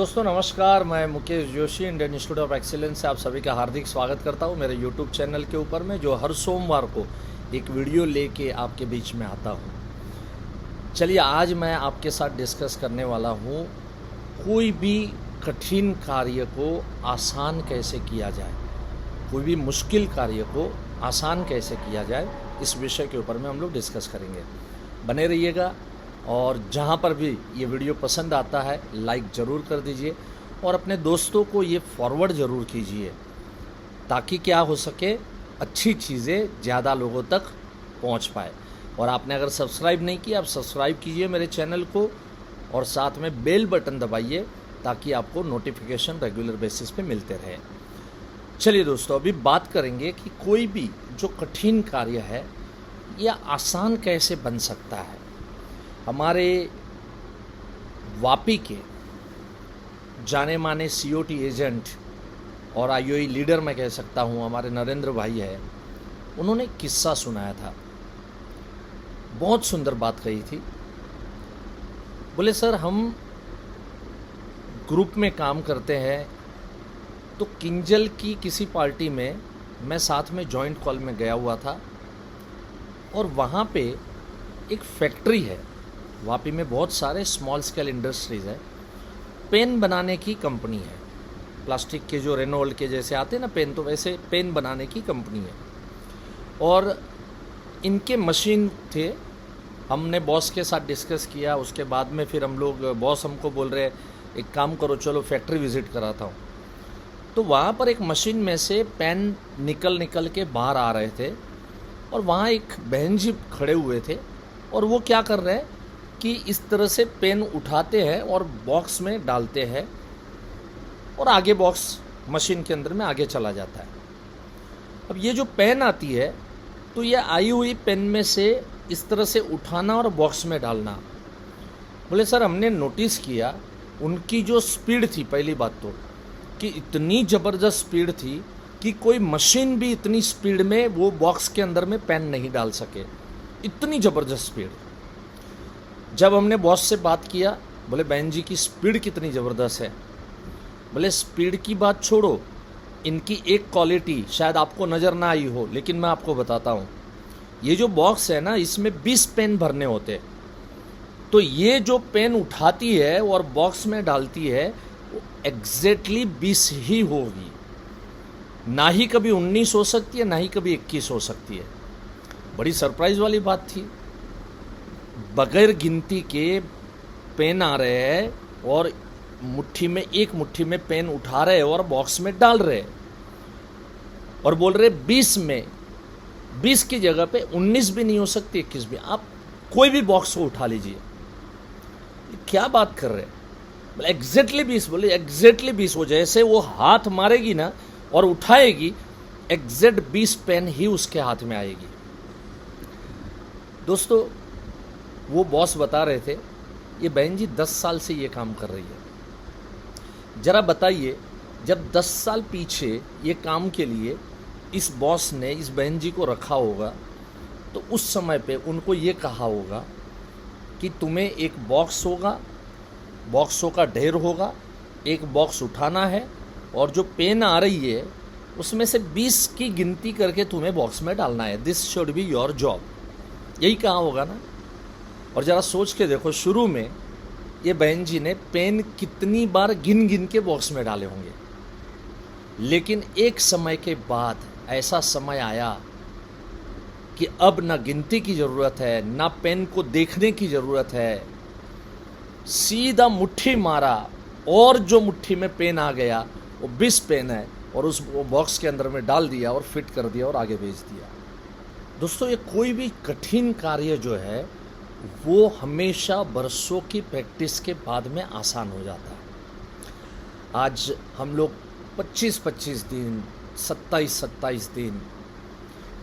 दोस्तों नमस्कार, मैं Mukesh Joshi Indian institute of excellence से आप सभी का हार्दिक स्वागत करता हूं मेरे यूट्यूब चैनल के ऊपर में, जो हर सोमवार को एक वीडियो लेके आपके बीच में आता हूं। चलिए आज मैं आपके साथ डिस्कस करने वाला हूं कोई भी कठिन कार्य को आसान कैसे किया जाए, कोई भी मुश्किल कार्य को आसान कैसे किया जाए, इस विषय के ऊपर में हम लोग डिस्कस करेंगे। बने रहिएगा और जहाँ पर भी ये वीडियो पसंद आता है लाइक ज़रूर कर दीजिए और अपने दोस्तों को ये फॉरवर्ड ज़रूर कीजिए, ताकि क्या हो सके, अच्छी चीज़ें ज़्यादा लोगों तक पहुँच पाए। और आपने अगर सब्सक्राइब नहीं किया, आप सब्सक्राइब कीजिए मेरे चैनल को और साथ में बेल बटन दबाइए ताकि आपको नोटिफिकेशन रेगुलर बेसिस पे मिलते रहे। चलिए दोस्तों, अभी बात करेंगे कि कोई भी जो कठिन कार्य है यह आसान कैसे बन सकता है। हमारे वापी के जाने माने सीओटी एजेंट और आईओई लीडर मैं कह सकता हूँ, हमारे नरेंद्र भाई है, उन्होंने किस्सा सुनाया था। बहुत सुंदर बात कही थी। बोले सर, हम ग्रुप में काम करते हैं, तो किंजल की किसी पार्टी में मैं साथ में जॉइंट कॉल में गया हुआ था और वहाँ पे एक फैक्ट्री है। वापी में बहुत सारे स्मॉल स्केल इंडस्ट्रीज़ है। पेन बनाने की कंपनी है, प्लास्टिक के जो रेनोल्ड के जैसे आते हैं ना पेन, तो वैसे पेन बनाने की कंपनी है। और इनके मशीन थे। हमने बॉस के साथ डिस्कस किया, उसके बाद में फिर हम लोग, बॉस हमको बोल रहे एक काम करो, चलो फैक्ट्री विज़िट कराता हूँ। तो वहाँ पर एक मशीन में से पेन निकल के बाहर आ रहे थे और वहाँ एक बहन जी खड़े हुए थे और वो क्या कर रहे हैं कि इस तरह से पेन उठाते हैं और बॉक्स में डालते हैं और आगे बॉक्स मशीन के अंदर में आगे चला जाता है। अब ये जो पेन आती है, तो ये आई हुई पेन में से इस तरह से उठाना और बॉक्स में डालना। बोले सर, हमने नोटिस किया उनकी जो स्पीड थी, पहली बात तो कि इतनी ज़बरदस्त स्पीड थी कि कोई मशीन भी इतनी स्पीड में वो बॉक्स के अंदर में पेन नहीं डाल सके, इतनी ज़बरदस्त स्पीड। जब हमने बॉस से बात किया, बोले बहन जी की स्पीड कितनी ज़बरदस्त है। बोले स्पीड की बात छोड़ो, इनकी एक क्वालिटी शायद आपको नज़र ना आई हो, लेकिन मैं आपको बताता हूँ। ये जो बॉक्स है ना, इसमें 20 पेन भरने होते, तो ये जो पेन उठाती है और बॉक्स में डालती है वो एग्जैक्टली 20 ही होगी, ना ही कभी 19 हो सकती है, ना ही कभी 21 हो सकती है। बड़ी सरप्राइज वाली बात थी। बगैर गिनती के पेन आ रहे हैं और एक मुट्ठी में पेन उठा रहे हैं और बॉक्स में डाल रहे हैं और बोल रहे 20 में, 20 की जगह पे 19 भी नहीं हो सकती, 21 भी। आप कोई भी बॉक्स को उठा लीजिए, क्या बात कर रहे हैं। बोले एग्जैक्टली 20, बोले एग्जैक्टली 20 हो। जैसे वो हाथ मारेगी ना और उठाएगी, एग्जैक्ट 20 पेन ही उसके हाथ में आएगी। दोस्तों, वो बॉस बता रहे थे ये बहन जी 10 साल से ये काम कर रही है। ज़रा बताइए, जब 10 साल पीछे ये काम के लिए इस बॉस ने इस बहन जी को रखा होगा, तो उस समय पे उनको ये कहा होगा कि तुम्हें एक बॉक्स होगा, बॉक्सों का ढेर होगा, एक बॉक्स उठाना है और जो पेन आ रही है उसमें से 20 की गिनती करके तुम्हें बॉक्स में डालना है। This should be your job, यही कहा होगा ना। और ज़रा सोच के देखो, शुरू में ये बहन जी ने पेन कितनी बार गिन के बॉक्स में डाले होंगे, लेकिन एक समय के बाद ऐसा समय आया कि अब ना गिनती की ज़रूरत है, ना पेन को देखने की ज़रूरत है। सीधा मुट्ठी मारा और जो मुट्ठी में पेन आ गया वो 20 पेन है और उस बॉक्स के अंदर में डाल दिया और फिट कर दिया और आगे भेज दिया। दोस्तों, ये कोई भी कठिन कार्य जो है वो हमेशा बरसों की प्रैक्टिस के बाद में आसान हो जाता है। आज हम लोग 25-25 दिन, 27-27 दिन,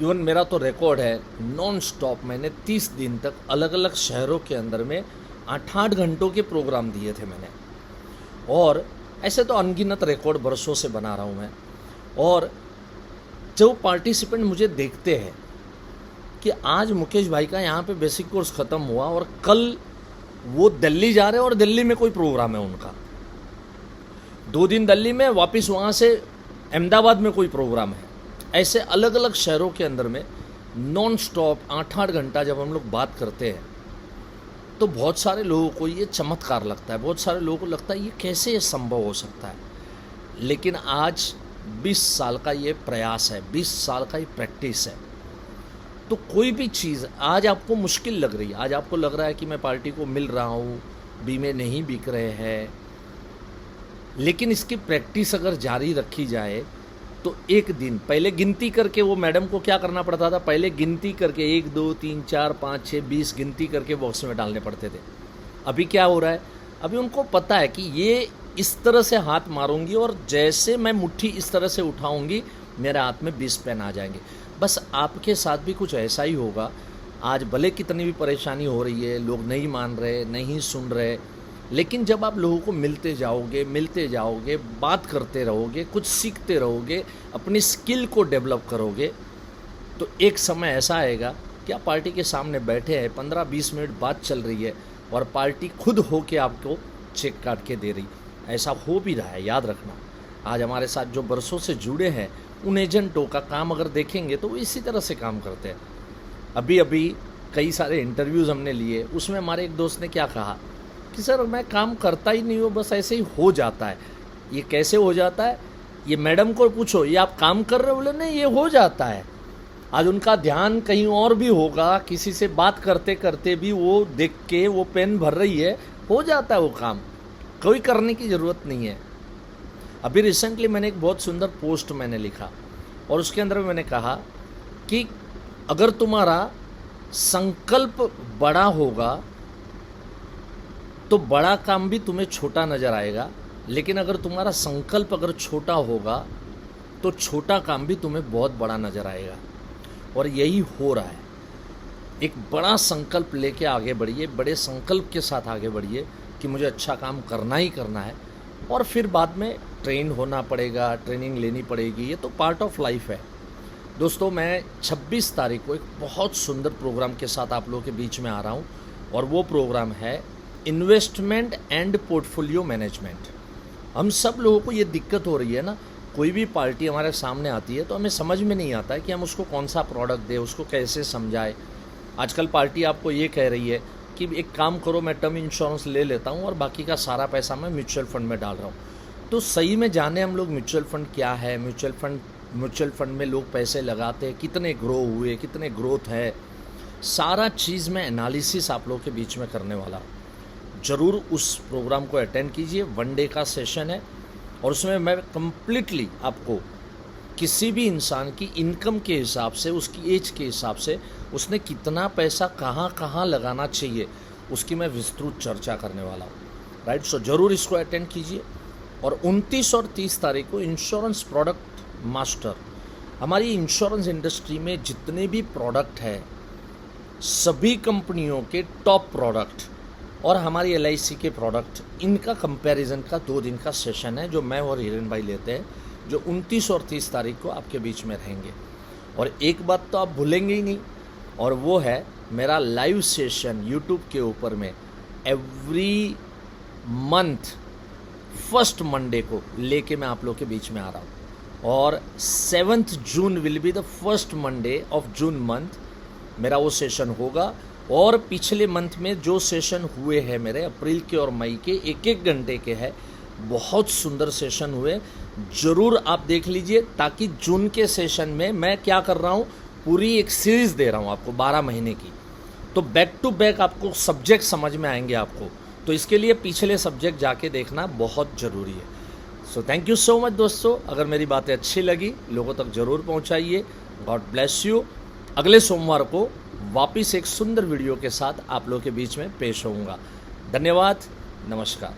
इवन मेरा तो रिकॉर्ड है नॉन स्टॉप, मैंने 30 दिन तक अलग अलग शहरों के अंदर में 8-8 घंटों के प्रोग्राम दिए थे मैंने। और ऐसे तो अनगिनत रिकॉर्ड बरसों से बना रहा हूँ मैं। और जो पार्टिसिपेंट मुझे देखते हैं कि आज मुकेश भाई का यहाँ पे बेसिक कोर्स ख़त्म हुआ और कल वो दिल्ली जा रहे हैं और दिल्ली में कोई प्रोग्राम है उनका, 2 दिन दिल्ली में, वापस वहाँ से अहमदाबाद में कोई प्रोग्राम है। ऐसे अलग अलग शहरों के अंदर में नॉन स्टॉप 8-8 घंटा जब हम लोग बात करते हैं तो बहुत सारे लोगों को ये चमत्कार लगता है, बहुत सारे लोगों को लगता है ये कैसे ये संभव हो सकता है। लेकिन आज 20 साल का ये प्रयास है, 20 साल का ये प्रैक्टिस है। तो कोई भी चीज़ आज आपको मुश्किल लग रही है, आज आपको लग रहा है कि मैं पार्टी को मिल रहा हूँ, बीमे नहीं बिक रहे हैं, लेकिन इसकी प्रैक्टिस अगर जारी रखी जाए तो एक दिन पहले गिनती करके, वो मैडम को क्या करना पड़ता था, पहले गिनती करके 1 2 3 4 5 6 20 गिनती करके बॉक्स में डालने पड़ते थे। अभी क्या हो रहा है, अभी उनको पता है कि ये इस तरह से हाथ मारूंगी और जैसे मैं मुट्ठी इस तरह से उठाऊंगी मेरे हाथ में 20 पेन आ जाएंगे। बस आपके साथ भी कुछ ऐसा ही होगा। आज भले कितनी भी परेशानी हो रही है, लोग नहीं मान रहे, नहीं सुन रहे, लेकिन जब आप लोगों को मिलते जाओगे, बात करते रहोगे, कुछ सीखते रहोगे, अपनी स्किल को डेवलप करोगे, तो एक समय ऐसा आएगा कि आप पार्टी के सामने बैठे हैं, 15-20 मिनट बात चल रही है और पार्टी खुद होके आपको चेक काट के दे रही। ऐसा हो भी रहा है, याद रखना। आज हमारे साथ जो बरसों से जुड़े हैं उन एजेंटों का काम अगर देखेंगे तो वो इसी तरह से काम करते हैं। अभी कई सारे इंटरव्यूज़ हमने लिए, उसमें हमारे एक दोस्त ने क्या कहा कि सर मैं काम करता ही नहीं हूँ, बस ऐसे ही हो जाता है। ये कैसे हो जाता है, ये मैडम को पूछो, ये आप काम कर रहे हो? बोले नहीं, ये हो जाता है। आज उनका ध्यान कहीं और भी होगा, किसी से बात करते करते भी वो देख के वो पेन भर रही है, हो जाता है वो काम, कोई करने की ज़रूरत नहीं है। अभी रिसेंटली मैंने एक बहुत सुंदर पोस्ट मैंने लिखा और उसके अंदर मैंने कहा कि अगर तुम्हारा संकल्प बड़ा होगा तो बड़ा काम भी तुम्हें छोटा नज़र आएगा, लेकिन अगर तुम्हारा संकल्प अगर छोटा होगा तो छोटा काम भी तुम्हें बहुत बड़ा नज़र आएगा। और यही हो रहा है। एक बड़ा संकल्प लेके आगे बढ़िए, बड़े संकल्प के साथ आगे बढ़िए कि मुझे अच्छा काम करना ही करना है, और फिर बाद में ट्रेन होना पड़ेगा, ट्रेनिंग लेनी पड़ेगी, ये तो पार्ट ऑफ लाइफ है। दोस्तों, मैं 26 तारीख को एक बहुत सुंदर प्रोग्राम के साथ आप लोगों के बीच में आ रहा हूँ और वो प्रोग्राम है इन्वेस्टमेंट एंड पोर्टफोलियो मैनेजमेंट। हम सब लोगों को ये दिक्कत हो रही है ना, कोई भी पार्टी हमारे सामने आती है तो हमें समझ में नहीं आता है कि हम उसको कौन सा प्रोडक्ट दें, उसको कैसे समझाएं। आजकल पार्टी आपको ये कह रही है कि एक काम करो, मैं टर्म इंश्योरेंस ले लेता हूँ और बाकी का सारा पैसा मैं म्यूचुअल फंड में डाल रहा हूँ। तो सही में जाने हम लोग म्यूचुअल फंड क्या है, म्यूचुअल फंड में लोग पैसे लगाते हैं, कितने ग्रो हुए, कितने ग्रोथ है, सारा चीज़ में एनालिसिस आप लोगों के बीच में करने वाला। ज़रूर उस प्रोग्राम को अटेंड कीजिए। 1 डे का सेशन है और उसमें मैं कम्प्लीटली आपको किसी भी इंसान की इनकम के हिसाब से, उसकी एज के हिसाब से, उसने कितना पैसा कहाँ कहाँ लगाना चाहिए, उसकी मैं विस्तृत चर्चा करने वाला हूँ। राइट, सो ज़रूर इसको अटेंड कीजिए। और 29 और 30 तारीख को इंश्योरेंस प्रोडक्ट मास्टर, हमारी इंश्योरेंस इंडस्ट्री में जितने भी प्रोडक्ट है, सभी कंपनियों के टॉप प्रोडक्ट और हमारी LIC के प्रोडक्ट, इनका कंपैरिजन का 2 दिन का सेशन है जो मैं और हिरेन भाई लेते हैं, जो 29 और 30 तारीख को आपके बीच में रहेंगे। और एक बात तो आप भूलेंगे ही नहीं, और वो है मेरा लाइव सेशन YouTube के ऊपर में एवरी मंथ फर्स्ट मंडे को लेके मैं आप लोग के बीच में आ रहा हूँ। और 7 June will be the first Monday of June month, मेरा वो सेशन होगा। और पिछले मंथ में जो सेशन हुए हैं मेरे, अप्रैल के और मई के, 1-1 घंटे के हैं, बहुत सुंदर सेशन हुए। ज़रूर आप देख लीजिए, ताकि जून के सेशन में मैं क्या कर रहा हूँ, पूरी एक सीरीज़ दे रहा हूँ आपको 12 महीने की। तो बैक टू बैक आपको सब्जेक्ट समझ में आएंगे आपको, तो इसके लिए पिछले सब्जेक्ट जाके देखना बहुत ज़रूरी है। So thank you so much दोस्तों। अगर मेरी बातें अच्छी लगी, लोगों तक ज़रूर पहुँचाइए। God bless you. अगले सोमवार को वापिस एक सुंदर वीडियो के साथ आप लोगों के बीच में पेश होऊंगा। धन्यवाद, नमस्कार।